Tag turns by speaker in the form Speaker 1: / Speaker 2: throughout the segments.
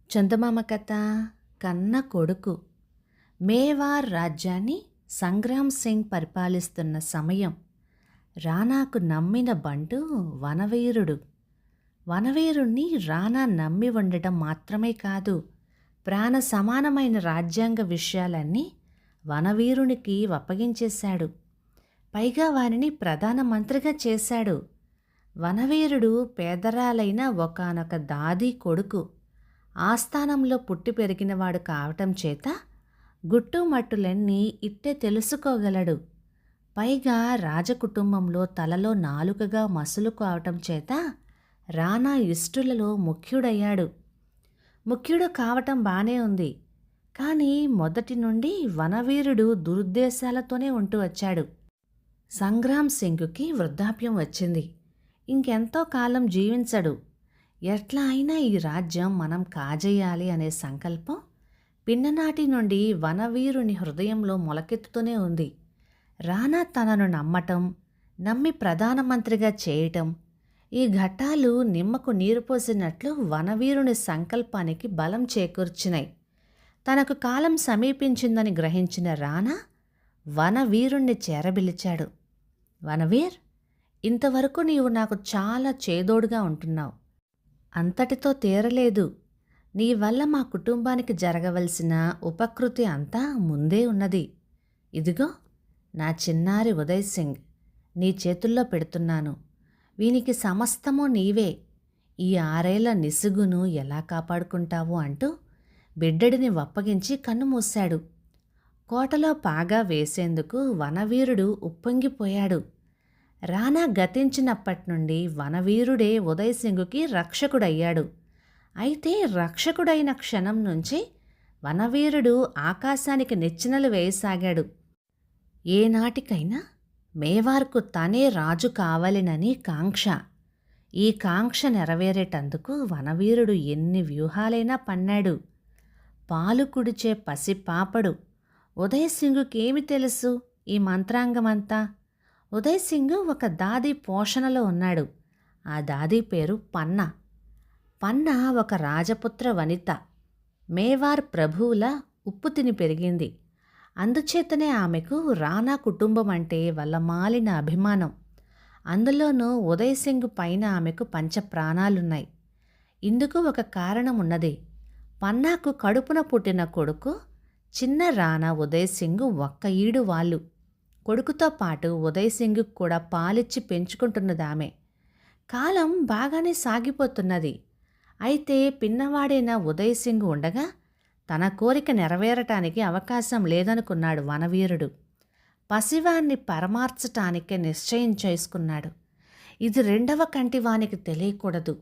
Speaker 1: చందమామ కథ కన్న కొడుకు. మేవార్ రాజ్యాన్ని సంగ్రామ్ సింగ్ పరిపాలిస్తున్న సమయం. రానాకు నమ్మిన బంటు వనవీరుడు. వనవీరుణ్ణి రానా నమ్మి ఉండటం మాత్రమే కాదు, ప్రాణ సమానమైన రాజ్యాంగ విషయాలన్నీ వనవీరునికి అప్పగించేశాడు. పైగా వారిని ప్రధానమంత్రిగా చేశాడు. వనవీరుడు పేదరాలైన ఒకానొక దాది కొడుకు. ఆస్థానంలో పుట్టి పెరిగినవాడు కావటం చేత గుట్టుమట్టులన్నీ ఇట్టే తెలుసుకోగలడు. పైగా రాజకుటుంబంలో తలలో నాలుకగా మసులు కావటం చేత రానా ఇష్టులలో ముఖ్యుడయ్యాడు. ముఖ్యుడు కావటం బానే ఉంది, కానీ మొదటి నుండి వనవీరుడు దురుద్దేశాలతోనే ఉంటూ వచ్చాడు. సంగ్రామ్ సింగ్కి వృద్ధాప్యం వచ్చింది. ఇంకెంతో కాలం జీవించడు. ఎట్లా అయినా ఈ రాజ్యం మనం కాజేయాలి అనే సంకల్పం పిన్ననాటి నుండి వనవీరుని హృదయంలో మొలకెత్తుతూనే ఉంది. రానా తనను నమ్మి ప్రధానమంత్రిగా చేయటం, ఈ ఘట్టాలు నిమ్మకు నీరు పోసినట్లు వనవీరుని సంకల్పానికి బలం చేకూర్చినాయి. తనకు కాలం సమీపించిందని గ్రహించిన రానా వనవీరుణ్ణి చేరబిలిచాడు. వనవీర్, ఇంతవరకు నీవు నాకు చాలా చేదోడుగా ఉంటున్నావు. అంతటితో తీరలేదు. నీ వల్ల మా కుటుంబానికి జరగవలసిన ఉపకృతి అంతా ముందే ఉన్నది. ఇదిగో నా చిన్నారి ఉదయ్ సింగ్ నీ చేతుల్లో పెడుతున్నాను. వీనికి సమస్తమూ నీవే. ఈ 6 ఏళ్ల నిసుగును ఎలా కాపాడుకుంటావు అంటూ బిడ్డడిని వప్పగించి కన్ను మూశాడు. కోటలో పాగా వేసేందుకు వనవీరుడు ఉప్పొంగిపోయాడు. రానా గతించినప్పటినుండి వనవీరుడే ఉదయ్ సింగుకి రక్షకుడయ్యాడు. అయితే రక్షకుడైన క్షణం నుంచి వనవీరుడు ఆకాశానికి నిచ్చెనలు వేయసాగాడు. ఏనాటికైనా మేవార్కు తనే రాజు కావాలినని కాంక్ష. ఈ కాంక్ష నెరవేరేటందుకు వనవీరుడు ఎన్ని వ్యూహాలైనా పన్నాడు. పాలు కుడిచే పసిపాపడు ఉదయ్ సింగుకేమి తెలుసు ఈ మంత్రాంగమంతా? ఉదయ్ సింగ్ ఒక దాది పోషణలో ఉన్నాడు. ఆ దాది పేరు పన్నా. పన్నా ఒక రాజపుత్ర వనిత. మేవార్ ప్రభువుల ఉప్పు తిని పెరిగింది. అందుచేతనే ఆమెకు రానా కుటుంబం అంటే వల్లమాలిన అభిమానం. అందులోనూ ఉదయ్ సింగ్ పైన ఆమెకు పంచప్రాణాలున్నాయి. ఇందుకు ఒక కారణం ఉన్నది. పన్నాకు కడుపున పుట్టిన కొడుకు చిన్న రానా ఉదయ్ సింగ్ ఒక్క ఈడు వాళ్ళు. కొడుకుతో పాటు ఉదయ్ సింగ్ కూడా పాలిచ్చి పెంచుకుంటున్నదామె. కాలం బాగానే సాగిపోతున్నది. అయితే పిన్నవాడైన ఉదయ్ సింగ్ ఉండగా తన కోరిక నెరవేరటానికి అవకాశం లేదనుకున్నాడు వనవీరుడు. పసివాన్ని పరమార్చటానికే నిశ్చయం చేసుకున్నాడు. ఇది 2వ కంటి వానికి తెలియకూడదు.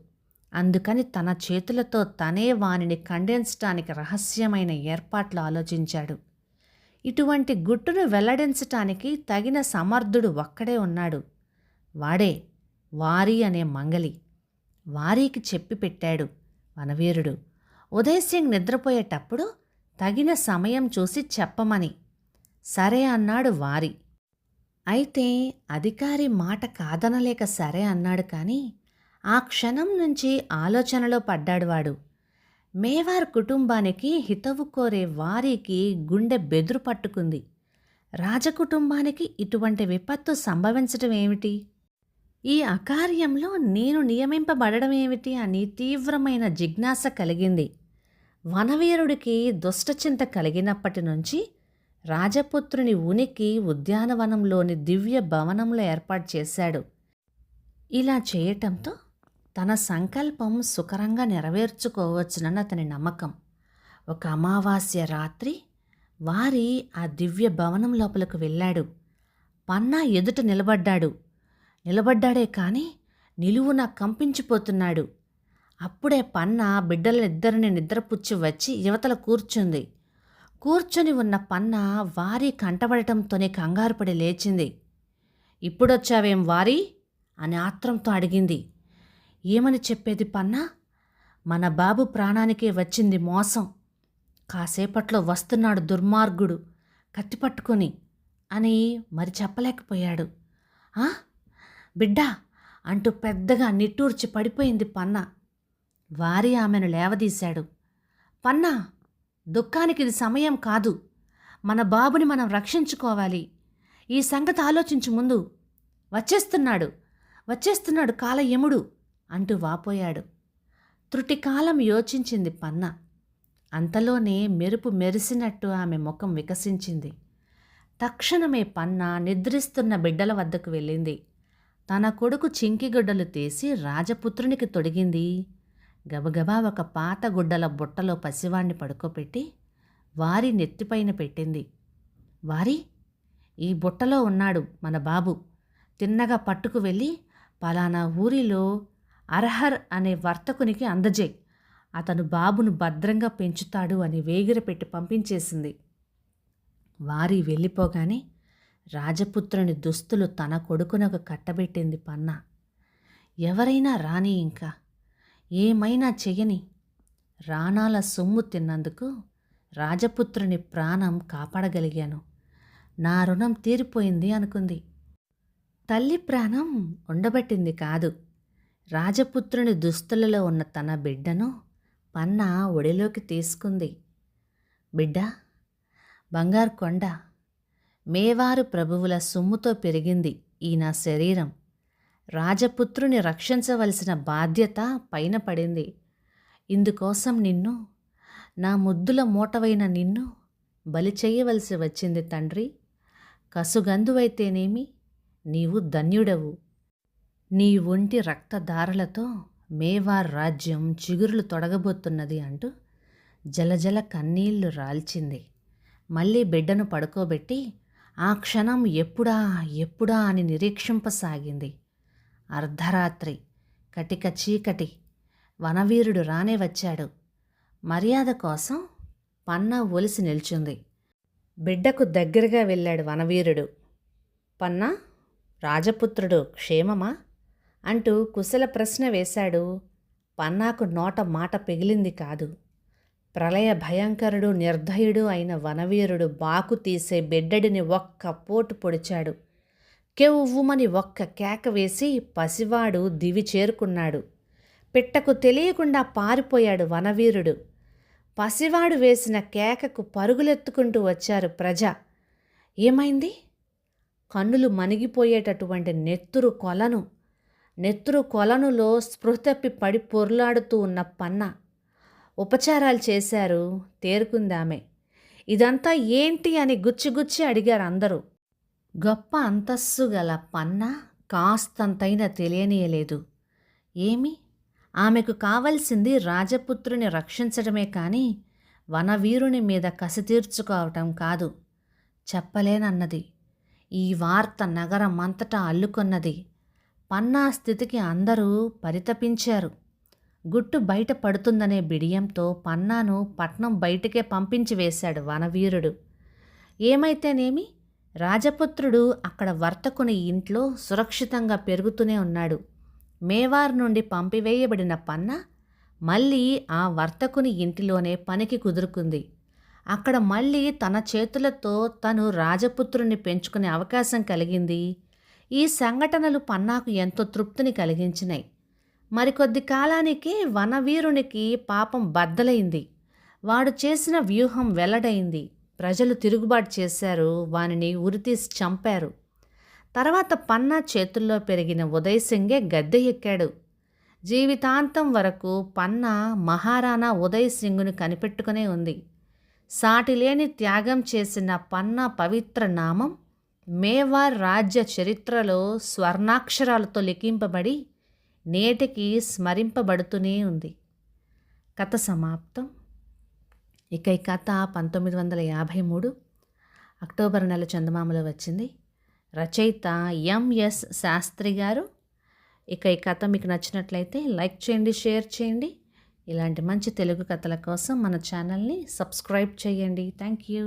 Speaker 1: అందుకని తన చేతులతో తనే వానిని ఖండించటానికి రహస్యమైన ఏర్పాట్లు ఆలోచించాడు. ఇటువంటి గుట్టును వెల్లడించటానికి తగిన సమర్థుడు ఒక్కడే ఉన్నాడు. వాడే వారి అనే మంగలి. వారికి చెప్పి పెట్టాడు వనవీరుడు. ఉదయ్ సింగ్ నిద్రపోయేటప్పుడు తగిన సమయం చూసి చెప్పమని. సరే అన్నాడు వారి. అయితే అధికారి మాట కాదనలేక సరే అన్నాడు. కానీ ఆ క్షణం నుంచి ఆలోచనలో పడ్డాడు వాడు. మేవార్ కుటుంబానికి హితవు కోరే వారికి గుండె బెదురు పట్టుకుంది. రాజకుటుంబానికి ఇటువంటి విపత్తు సంభవించటం ఏమిటి? ఈ అకార్యంలో నేను నియమింపబడడం ఏమిటి అని తీవ్రమైన జిజ్ఞాస కలిగింది. వనవీరుడికి దుష్టచింత కలిగినప్పటి నుంచి రాజపుత్రుని ఉనికి ఉద్యానవనంలోని దివ్య భవనంలో ఏర్పాటు చేశాడు. ఇలా చేయటంతో తన సంకల్పం సుకరంగా నెరవేర్చుకోవచ్చునని అతని నమ్మకం. ఒక అమావాస్య రాత్రి వారి ఆ దివ్య భవనం లోపలకు వెళ్ళాడు. పన్నా ఎదుట నిలబడ్డాడే కానీ నిలువున కంపించిపోతున్నాడు. అప్పుడే పన్నా బిడ్డలిద్దరిని నిద్రపుచ్చి వచ్చి యువతల కూర్చొని ఉన్న పన్నా వారి కంటబడటంతోనే కంగారుపడి లేచింది. ఇప్పుడొచ్చావేం వారి అని ఆత్రంతో అడిగింది. ఏమని చెప్పేది పన్నా? మన బాబు ప్రాణానికే వచ్చింది మోసం. కాసేపట్లో వస్తున్నాడు దుర్మార్గుడు కత్తి పట్టుకొని అని మరి చెప్పలేకపోయాడు. బిడ్డా అంటూ పెద్దగా నిట్టూర్చి పడిపోయింది పన్న. వారి ఆమెను లేవదీశాడు. పన్నా, దుఃఖానికి ఇది సమయం కాదు. మన బాబుని మనం రక్షించుకోవాలి. ఈ సంగతి ఆలోచించు ముందు. వచ్చేస్తున్నాడు, వచ్చేస్తున్నాడు కాలయముడు అంటూ వాపోయాడు. త్రుటికాలం యోచించింది పన్న. అంతలోనే మెరుపు మెరిసినట్టు ఆమె ముఖం వికసించింది. తక్షణమే పన్న నిద్రిస్తున్న బిడ్డల వద్దకు వెళ్ళింది. తన కొడుకు చింకిగుడ్డలు తీసి రాజపుత్రునికి తొడిగింది. గబగబా ఒక పాత గుడ్డల బుట్టలో పసివాణ్ణి పడుకోబెట్టి వారి నెత్తిపైన పెట్టింది. వారి, ఈ బుట్టలో ఉన్నాడు మన బాబు. తిన్నగా పట్టుకు వెళ్ళి పలానా ఊరిలో అర్హర్ అనే వర్తకునికి అందజేయ్. అతను బాబును భద్రంగా పెంచుతాడు అని వేగిర పెట్టి పంపించేసింది. వారి వెళ్ళిపోగానే రాజపుత్రుని దుస్తులు తన కొడుకునకు కట్టబెట్టింది పన్న. ఎవరైనా రాని, ఇంకా ఏమైనా చెయ్యని. రాణాల సొమ్ము తిన్నందుకు రాజపుత్రుని ప్రాణం కాపాడగలిగాను. నా రుణం తీరిపోయింది అనుకుంది. తల్లి ప్రాణం ఉండబట్టింది కాదు. రాజపుత్రుని దుస్తులలో ఉన్న తన బిడ్డను పన్న ఒడిలోకి తీసుకుంది. బిడ్డ, బంగారు కొండ, మేవారు ప్రభువుల సొమ్ముతో పెరిగింది ఈ నా శరీరం. రాజపుత్రుని రక్షించవలసిన బాధ్యత పైన పడింది. ఇందుకోసం నిన్ను, నా ముద్దుల మూటవైన నిన్ను బలి చెయ్యవలసి వచ్చింది తండ్రి. కసుగందువైతేనేమి, నీవు ధన్యుడవు. నీ ఒంటి రక్తధారలతో మేవార్ రాజ్యం చిగురులు తొడగబోతున్నది అంటూ జలజల కన్నీళ్లు రాల్చింది. మళ్ళీ బిడ్డను పడుకోబెట్టి ఆ క్షణం ఎప్పుడా ఎప్పుడా అని నిరీక్షింపసాగింది. అర్ధరాత్రి, కటిక చీకటి. వనవీరుడు రానే వచ్చాడు. మర్యాద కోసం పన్న ఒలిసి నిల్చుంది. బిడ్డకు దగ్గరగా వెళ్ళాడు వనవీరుడు. పన్నా, రాజపుత్రుడు క్షేమమా అంటూ కుశల ప్రశ్న వేశాడు. పన్నాకు నోట మాట పెగిలింది కాదు. ప్రళయ భయంకరుడు, నిర్దయుడు అయిన వనవీరుడు బాకు తీసే బిడ్డడిని ఒక్క పోటు పొడిచాడు. కెవ్వుమని ఒక్క కేక వేసి పసివాడు దివి చేరుకున్నాడు. పిట్టకు తెలియకుండా పారిపోయాడు వనవీరుడు. పసివాడు వేసిన కేకకు పరుగులెత్తుకుంటూ వచ్చారు ప్రజ. ఏమైంది? కన్నులు మనిగిపోయేటటువంటి నెత్తురు కొలనులో స్పృహ తప్పి పడి పొర్లాడుతూ ఉన్న పన్న. ఉపచారాలు చేశారు, తేరుకుందామె. ఇదంతా ఏంటి అని గుచ్చిగుచ్చి అడిగారు అందరూ. గొప్ప అంతస్సు గల పన్న కాస్తంతైనా తెలియనీయలేదు. ఏమి, ఆమెకు కావలసింది రాజపుత్రుని రక్షించడమే కానీ వనవీరుని మీద కసి తీర్చుకోవటం కాదు. చెప్పలేనన్నది. ఈ వార్త నగరమంతటా అల్లుకొన్నది. పన్నా స్థితికి అందరూ పరితపించారు. గుట్టు బయట పడుతుందనే బిడియంతో పన్నాను పట్నం బయటికే పంపించి వేశాడు వనవీరుడు. ఏమైతేనేమి, రాజపుత్రుడు అక్కడ వర్తకుని ఇంట్లో సురక్షితంగా పెరుగుతూనే ఉన్నాడు. మేవార్ నుండి పంపివేయబడిన పన్న మళ్ళీ ఆ వర్తకుని ఇంటిలోనే పనికి కుదురుకుంది. అక్కడ మళ్ళీ తన చేతులతో తను రాజపుత్రుని పెంచుకునే అవకాశం కలిగింది. ఈ సంఘటనలు పన్నాకు ఎంతో తృప్తిని కలిగించినాయి. మరికొద్ది కాలానికి వనవీరునికి పాపం బద్దలైంది. వాడు చేసిన వ్యూహం వెల్లడైంది. ప్రజలు తిరుగుబాటు చేశారు, వానిని ఉరితీసి చంపారు. తర్వాత పన్నా చేతుల్లో పెరిగిన ఉదయసింగే గద్దె ఎక్కాడు. జీవితాంతం వరకు పన్నా మహారాణా ఉదయసింగుని కనిపెట్టుకునే ఉంది. సాటిలేని త్యాగం చేసిన పన్నా పవిత్ర నామం మేవార్ రాజ్య చరిత్రలో స్వర్ణాక్షరాలతో లిఖింపబడి నేటికి స్మరింపబడుతూనే ఉంది. కథ సమాప్తం. ఇక ఈ కథ 1953 అక్టోబర్ నెల చందమామలో వచ్చింది. రచయిత ఎంఎస్ శాస్త్రి గారు. ఇక ఈ కథ మీకు నచ్చినట్లయితే లైక్ చేయండి, షేర్ చేయండి. ఇలాంటి మంచి తెలుగు కథల కోసం మన ఛానల్ని సబ్స్క్రైబ్ చేయండి. Thank you.